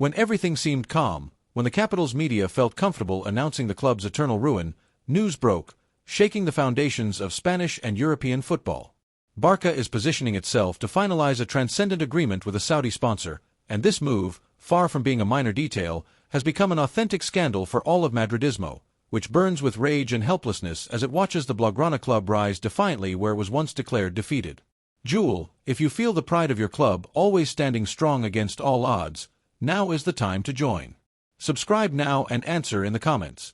When everything seemed calm, when the capital's media felt comfortable announcing the club's eternal ruin, news broke, shaking the foundations of Spanish and European football. Barça is positioning itself to finalize a transcendent agreement with a Saudi sponsor, and this move, far from being a minor detail, has become an authentic scandal for all of Madridismo, which burns with rage and helplessness as it watches the Blaugrana club rise defiantly where it was once declared defeated. Jewel, if you feel the pride of your club always standing strong against all odds, now is the time to join. Subscribe now and answer in the comments.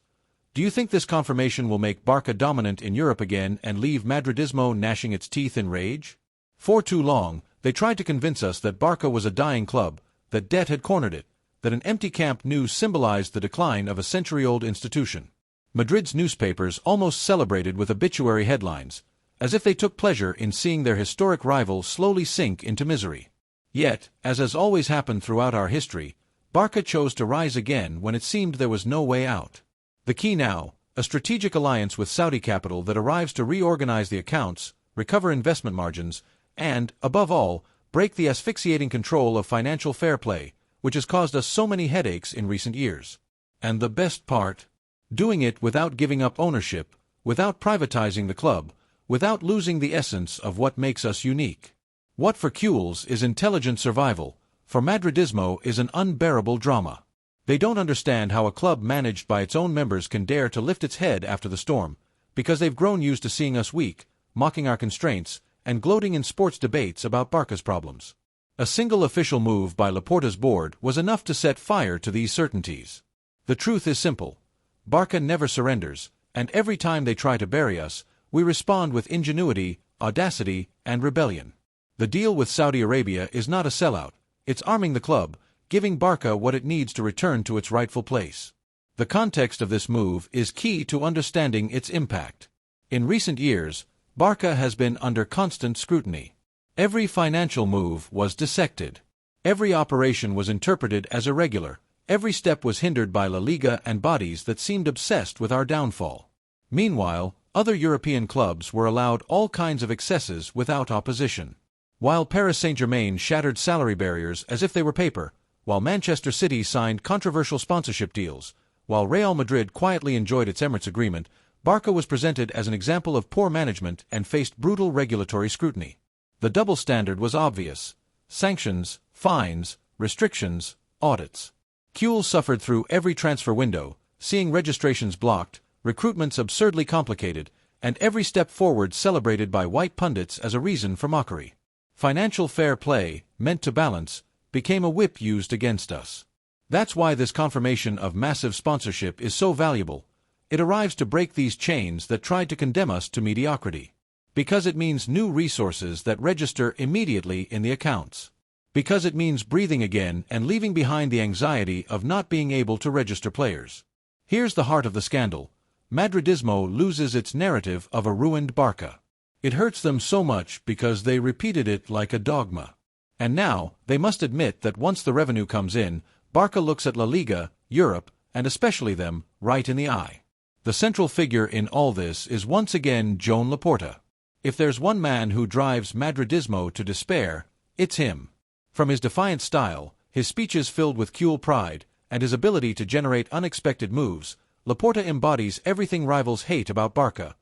Do you think this confirmation will make Barça dominant in Europe again and leave Madridismo gnashing its teeth in rage? For too long, they tried to convince us that Barça was a dying club, that debt had cornered it, that an empty Camp Nou symbolized the decline of a century-old institution. Madrid's newspapers almost celebrated with obituary headlines, as if they took pleasure in seeing their historic rival slowly sink into misery. Yet, as has always happened throughout our history, Barça chose to rise again when it seemed there was no way out. The key now, a strategic alliance with Saudi capital that arrives to reorganize the accounts, recover investment margins, and, above all, break the asphyxiating control of financial fair play, which has caused us so many headaches in recent years. And the best part? Doing it without giving up ownership, without privatizing the club, without losing the essence of what makes us unique. What for Queules is intelligent survival, for Madridismo is an unbearable drama. They don't understand how a club managed by its own members can dare to lift its head after the storm, because they've grown used to seeing us weak, mocking our constraints, and gloating in sports debates about Barça's problems. A single official move by Laporta's board was enough to set fire to these certainties. The truth is simple. Barça never surrenders, and every time they try to bury us, we respond with ingenuity, audacity, and rebellion. The deal with Saudi Arabia is not a sellout, it's arming the club, giving Barça what it needs to return to its rightful place. The context of this move is key to understanding its impact. In recent years, Barça has been under constant scrutiny. Every financial move was dissected. Every operation was interpreted as irregular. Every step was hindered by La Liga and bodies that seemed obsessed with our downfall. Meanwhile, other European clubs were allowed all kinds of excesses without opposition. While Paris Saint-Germain shattered salary barriers as if they were paper, while Manchester City signed controversial sponsorship deals, while Real Madrid quietly enjoyed its Emirates agreement, Barça was presented as an example of poor management and faced brutal regulatory scrutiny. The double standard was obvious. Sanctions, fines, restrictions, audits. Queules suffered through every transfer window, seeing registrations blocked, recruitments absurdly complicated, and every step forward celebrated by white pundits as a reason for mockery. Financial fair play, meant to balance, became a whip used against us. That's why this confirmation of massive sponsorship is so valuable. It arrives to break these chains that tried to condemn us to mediocrity. Because it means new resources that register immediately in the accounts. Because it means breathing again and leaving behind the anxiety of not being able to register players. Here's the heart of the scandal. Madridismo loses its narrative of a ruined Barça. It hurts them so much because they repeated it like a dogma. And now, they must admit that once the revenue comes in, Barça looks at La Liga, Europe, and especially them, right in the eye. The central figure in all this is once again Joan Laporta. If there's one man who drives Madridismo to despair, it's him. From his defiant style, his speeches filled with Queules pride, and his ability to generate unexpected moves, Laporta embodies everything rivals hate about Barça: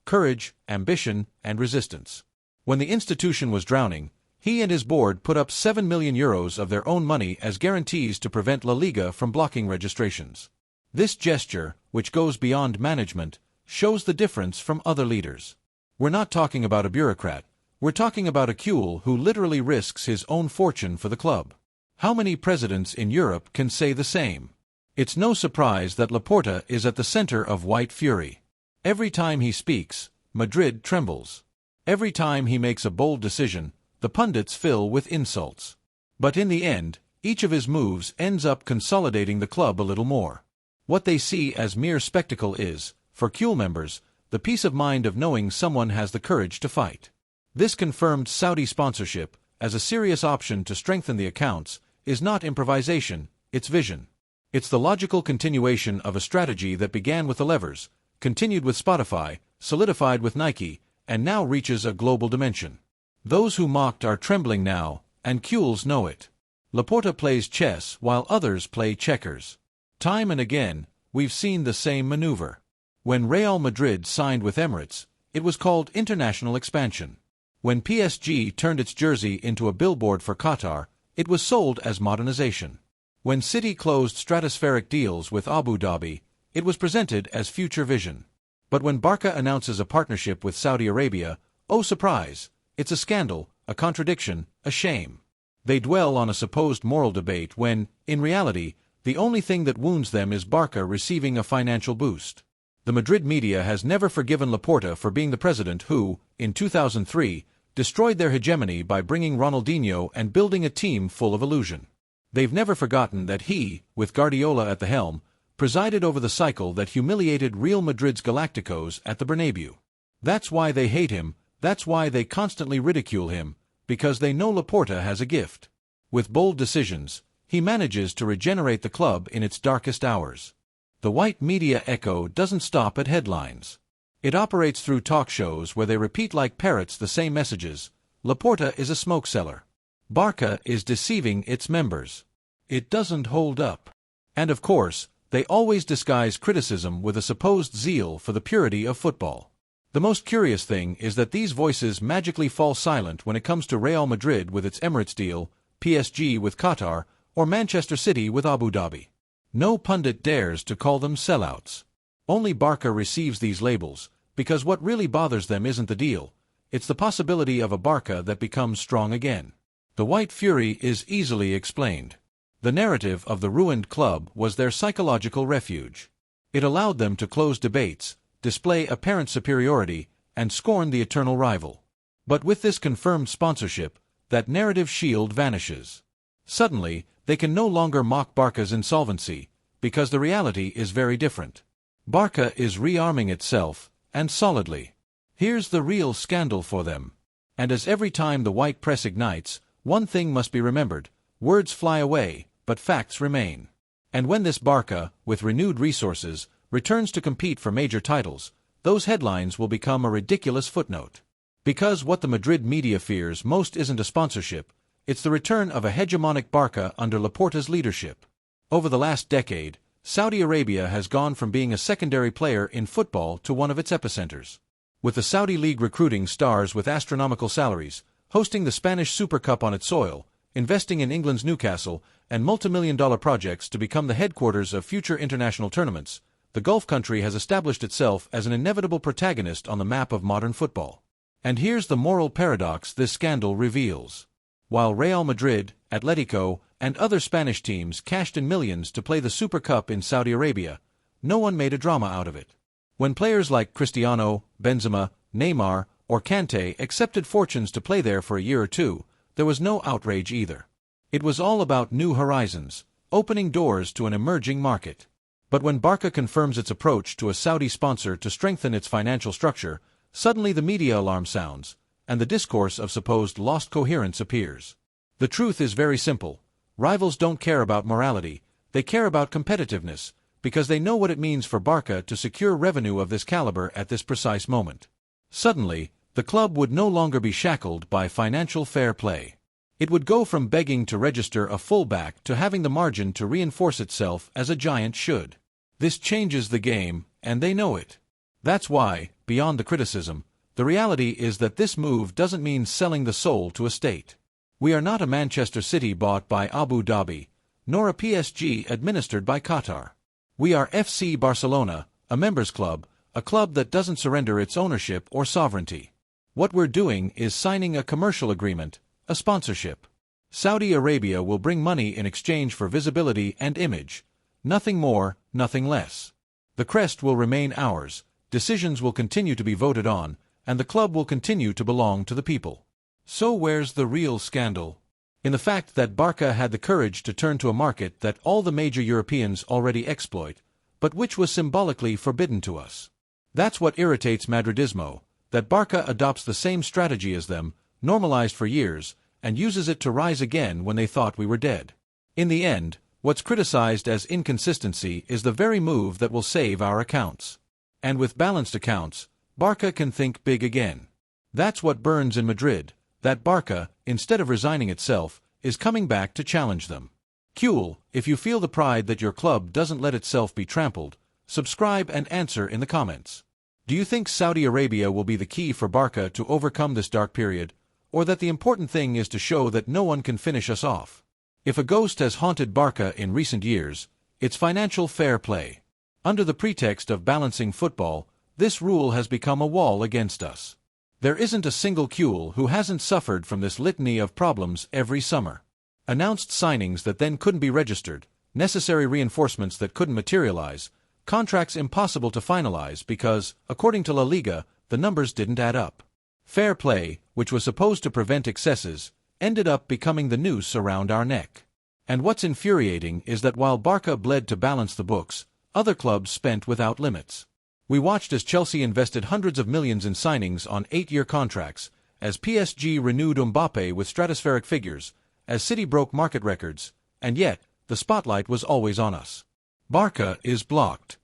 courage, ambition, and resistance. When the institution was drowning, he and his board put up €7 million of their own money as guarantees to prevent La Liga from blocking registrations. This gesture, which goes beyond management, shows the difference from other leaders. We're not talking about a bureaucrat. We're talking about a Queules who literally risks his own fortune for the club. How many presidents in Europe can say the same? It's no surprise that Laporta is at the center of white fury. Every time he speaks, Madrid trembles. Every time he makes a bold decision, the pundits fill with insults. But in the end, each of his moves ends up consolidating the club a little more. What they see as mere spectacle is, for Queules members, the peace of mind of knowing someone has the courage to fight. This confirmed Saudi sponsorship, as a serious option to strengthen the accounts, is not improvisation, it's vision. It's the logical continuation of a strategy that began with the levers, continued with Spotify, solidified with Nike, and now reaches a global dimension. Those who mocked are trembling now, and Queules know it. Laporta plays chess while others play checkers. Time and again, we've seen the same maneuver. When Real Madrid signed with Emirates, it was called international expansion. When PSG turned its jersey into a billboard for Qatar, it was sold as modernization. When City closed stratospheric deals with Abu Dhabi, it was presented as future vision. But when Barça announces a partnership with Saudi Arabia, oh surprise, it's a scandal, a contradiction, a shame. They dwell on a supposed moral debate when, in reality, the only thing that wounds them is Barça receiving a financial boost. The Madrid media has never forgiven Laporta for being the president who, in 2003, destroyed their hegemony by bringing Ronaldinho and building a team full of illusion. They've never forgotten that he, with Guardiola at the helm, presided over the cycle that humiliated Real Madrid's Galacticos at the Bernabeu. That's why they hate him, that's why they constantly ridicule him, because they know Laporta has a gift. With bold decisions, he manages to regenerate the club in its darkest hours. The white media echo doesn't stop at headlines. It operates through talk shows where they repeat like parrots the same messages. Laporta is a smoke seller. Barça is deceiving its members. It doesn't hold up. And of course, they always disguise criticism with a supposed zeal for the purity of football. The most curious thing is that these voices magically fall silent when it comes to Real Madrid with its Emirates deal, PSG with Qatar, or Manchester City with Abu Dhabi. No pundit dares to call them sellouts. Only Barça receives these labels, because what really bothers them isn't the deal, it's the possibility of a Barça that becomes strong again. The white fury is easily explained. The narrative of the ruined club was their psychological refuge. It allowed them to close debates, display apparent superiority, and scorn the eternal rival. But with this confirmed sponsorship, that narrative shield vanishes. Suddenly, they can no longer mock Barça's insolvency, because the reality is very different. Barça is rearming itself, and solidly. Here's the real scandal for them. And as every time the white press ignites, one thing must be remembered: words fly away, but facts remain. And when this Barça, with renewed resources, returns to compete for major titles, those headlines will become a ridiculous footnote. Because what the Madrid media fears most isn't a sponsorship, it's the return of a hegemonic Barça under Laporta's leadership. Over the last decade, Saudi Arabia has gone from being a secondary player in football to one of its epicenters. With the Saudi League recruiting stars with astronomical salaries, hosting the Spanish Super Cup on its soil, investing in England's Newcastle, and multi-million-dollar projects to become the headquarters of future international tournaments, the Gulf country has established itself as an inevitable protagonist on the map of modern football. And here's the moral paradox this scandal reveals. While Real Madrid, Atletico, and other Spanish teams cashed in millions to play the Super Cup in Saudi Arabia, no one made a drama out of it. When players like Cristiano, Benzema, Neymar, or Kanté accepted fortunes to play there for a year or two, there was no outrage either. It was all about new horizons, opening doors to an emerging market. But when Barça confirms its approach to a Saudi sponsor to strengthen its financial structure, suddenly the media alarm sounds, and the discourse of supposed lost coherence appears. The truth is very simple. Rivals don't care about morality, they care about competitiveness, because they know what it means for Barça to secure revenue of this caliber at this precise moment. Suddenly, the club would no longer be shackled by financial fair play. It would go from begging to register a fullback to having the margin to reinforce itself as a giant should. This changes the game, and they know it. That's why, beyond the criticism, the reality is that this move doesn't mean selling the soul to a state. We are not a Manchester City bought by Abu Dhabi, nor a PSG administered by Qatar. We are FC Barcelona, a members club, a club that doesn't surrender its ownership or sovereignty. What we're doing is signing a commercial agreement, a sponsorship. Saudi Arabia will bring money in exchange for visibility and image. Nothing more, nothing less. The crest will remain ours, decisions will continue to be voted on, and the club will continue to belong to the people. So where's the real scandal? In the fact that Barça had the courage to turn to a market that all the major Europeans already exploit, but which was symbolically forbidden to us. That's what irritates Madridismo, that Barça adopts the same strategy as them, normalized for years, and uses it to rise again when they thought we were dead. In the end, what's criticized as inconsistency is the very move that will save our accounts. And with balanced accounts, Barça can think big again. That's what burns in Madrid, that Barça, instead of resigning itself, is coming back to challenge them. Cool, if you feel the pride that your club doesn't let itself be trampled, subscribe and answer in the comments. Do you think Saudi Arabia will be the key for Barça to overcome this dark period, or that the important thing is to show that no one can finish us off? If a ghost has haunted Barça in recent years, it's financial fair play. Under the pretext of balancing football, this rule has become a wall against us. There isn't a single Cule who hasn't suffered from this litany of problems every summer. Announced signings that then couldn't be registered, necessary reinforcements that couldn't materialize, contracts impossible to finalize because, according to La Liga, the numbers didn't add up. Fair play, which was supposed to prevent excesses, ended up becoming the noose around our neck. And what's infuriating is that while Barça bled to balance the books, other clubs spent without limits. We watched as Chelsea invested hundreds of millions in signings on 8-year contracts, as PSG renewed Mbappé with stratospheric figures, as City broke market records, and yet, the spotlight was always on us. Barça is blocked.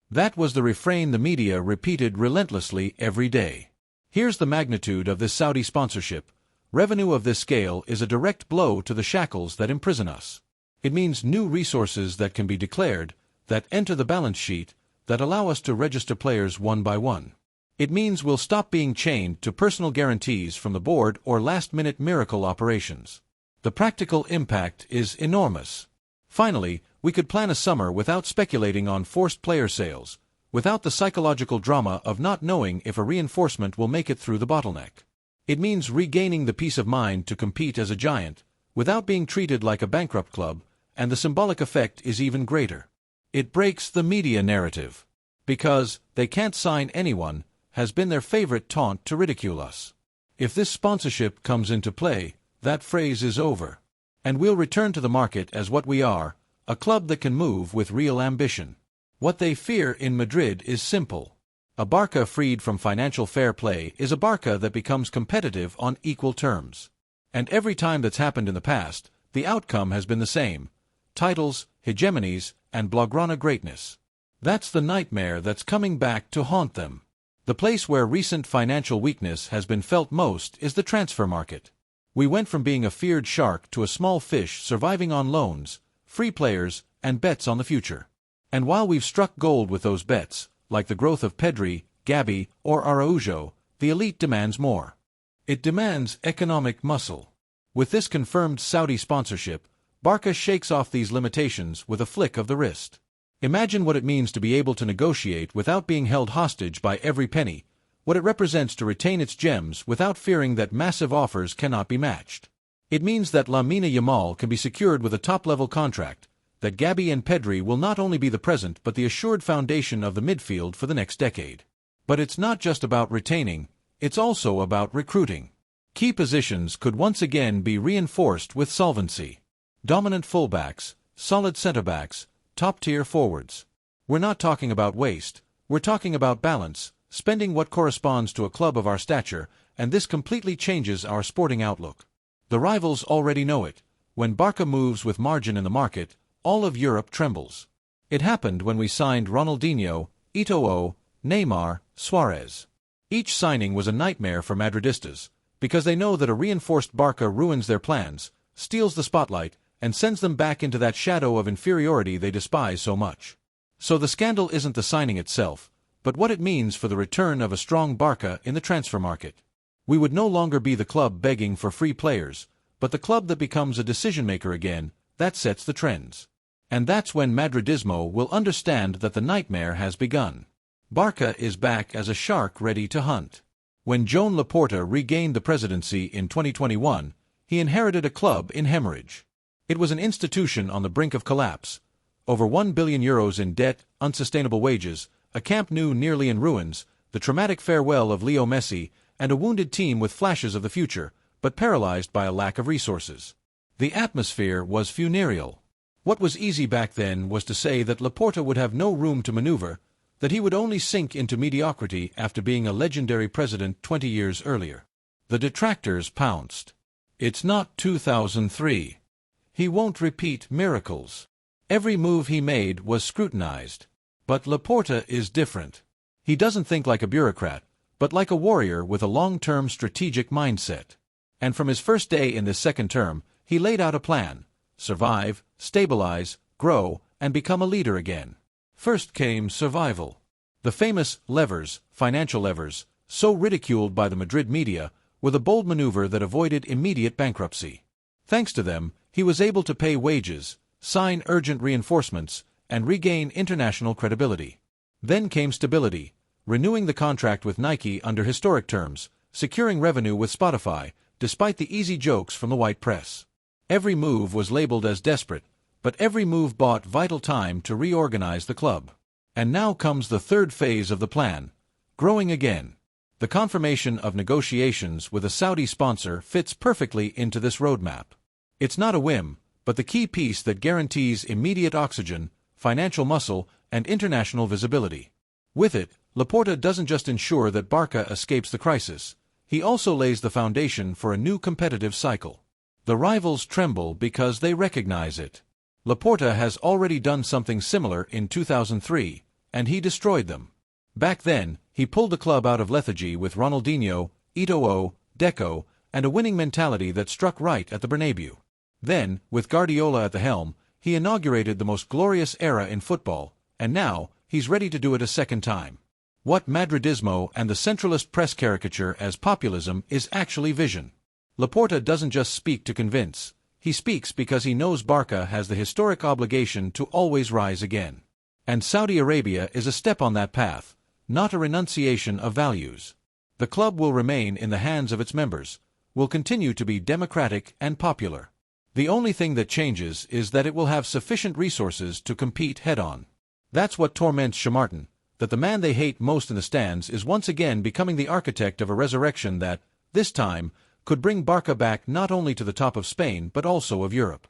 That was the refrain the media repeated relentlessly every day. Here's the magnitude of this Saudi sponsorship. Revenue of this scale is a direct blow to the shackles that imprison us. It means new resources that can be declared, that enter the balance sheet, that allow us to register players one by one. It means we'll stop being chained to personal guarantees from the board or last-minute miracle operations. The practical impact is enormous. Finally, we could plan a summer without speculating on forced player sales, without the psychological drama of not knowing if a reinforcement will make it through the bottleneck. It means regaining the peace of mind to compete as a giant, without being treated like a bankrupt club, and the symbolic effect is even greater. It breaks the media narrative. Because they can't sign anyone has been their favorite taunt to ridicule us. If this sponsorship comes into play, that phrase is over. And we'll return to the market as what we are, a club that can move with real ambition. What they fear in Madrid is simple. A Barça freed from financial fair play is a Barça that becomes competitive on equal terms. And every time that's happened in the past, the outcome has been the same: titles, hegemonies, and Blaugrana greatness. That's the nightmare that's coming back to haunt them. The place where recent financial weakness has been felt most is the transfer market. We went from being a feared shark to a small fish surviving on loans, free players, and bets on the future. And while we've struck gold with those bets, like the growth of PEDRI, GAVI, or Araujo, the elite demands more. It demands economic muscle. With this confirmed Saudi sponsorship, Barça shakes off these limitations with a flick of the wrist. Imagine what it means to be able to negotiate without being held hostage by every penny, what it represents to retain its gems without fearing that massive offers cannot be matched. It means that LAMINE YAMAL can be secured with a top-level contract, that GAVI and PEDRI will not only be the present but the assured foundation of the midfield for the next decade. But it's not just about retaining, it's also about recruiting. Key positions could once again be reinforced with solvency. Dominant fullbacks, solid centre-backs, top-tier forwards. We're not talking about waste, we're talking about balance, spending what corresponds to a club of our stature, and this completely changes our sporting outlook. The rivals already know it. When Barça moves with margin in the market, all of Europe trembles. It happened when we signed Ronaldinho, Eto'o, Neymar, Suarez. Each signing was a nightmare for Madridistas, because they know that a reinforced Barça ruins their plans, steals the spotlight, and sends them back into that shadow of inferiority they despise so much. So the scandal isn't the signing itself, but what it means for the return of a strong Barça in the transfer market. We would no longer be the club begging for free players, but the club that becomes a decision-maker again, that sets the trends. And that's when Madridismo will understand that the nightmare has begun. Barça is back as a shark ready to hunt. When Joan Laporta regained the presidency in 2021, he inherited a club in hemorrhage. It was an institution on the brink of collapse. Over €1 billion in debt, unsustainable wages, a Camp Nou nearly in ruins, the traumatic farewell of Leo Messi, and a wounded team with flashes of the future, but paralyzed by a lack of resources. The atmosphere was funereal. What was easy back then was to say that Laporta would have no room to maneuver, that he would only sink into mediocrity after being a legendary president 20 years earlier. The detractors pounced. It's not 2003. He won't repeat miracles. Every move he made was scrutinized. But Laporta is different. He doesn't think like a bureaucrat, but like a warrior with a long-term strategic mindset. And from his first day in this second term, He laid out a plan: survive, stabilize, grow, and become a leader again. First came survival. The famous levers, financial levers, so ridiculed by the Madrid media, were the bold maneuver that avoided immediate bankruptcy. Thanks to them, he was able to pay wages, sign urgent reinforcements, and regain international credibility. Then came stability, renewing the contract with Nike under historic terms, securing revenue with Spotify, despite the easy jokes from the white press. Every move was labeled as desperate, but every move bought vital time to reorganize the club. And now comes the third phase of the plan: growing again. The confirmation of negotiations with a Saudi sponsor fits perfectly into this roadmap. It's not a whim, but the key piece that guarantees immediate oxygen, financial muscle, and international visibility. With it, Laporta doesn't just ensure that Barça escapes the crisis, he also lays the foundation for a new competitive cycle. The rivals tremble because they recognize it. Laporta has already done something similar in 2003, and he destroyed them. Back then, he pulled the club out of lethargy with Ronaldinho, Eto'o, Deco, and a winning mentality that struck right at the Bernabeu. Then, with Guardiola at the helm, he inaugurated the most glorious era in football, and now, he's ready to do it a second time. What Madridismo and the centralist press caricature as populism is actually vision. Laporta doesn't just speak to convince, he speaks because he knows Barça has the historic obligation to always rise again. And Saudi Arabia is a step on that path, not a renunciation of values. The club will remain in the hands of its members, will continue to be democratic and popular. The only thing that changes is that it will have sufficient resources to compete head-on. That's what torments Chamartin, that the man they hate most in the stands is once again becoming the architect of a resurrection that, this time, could bring Barça back not only to the top of Spain but also of Europe.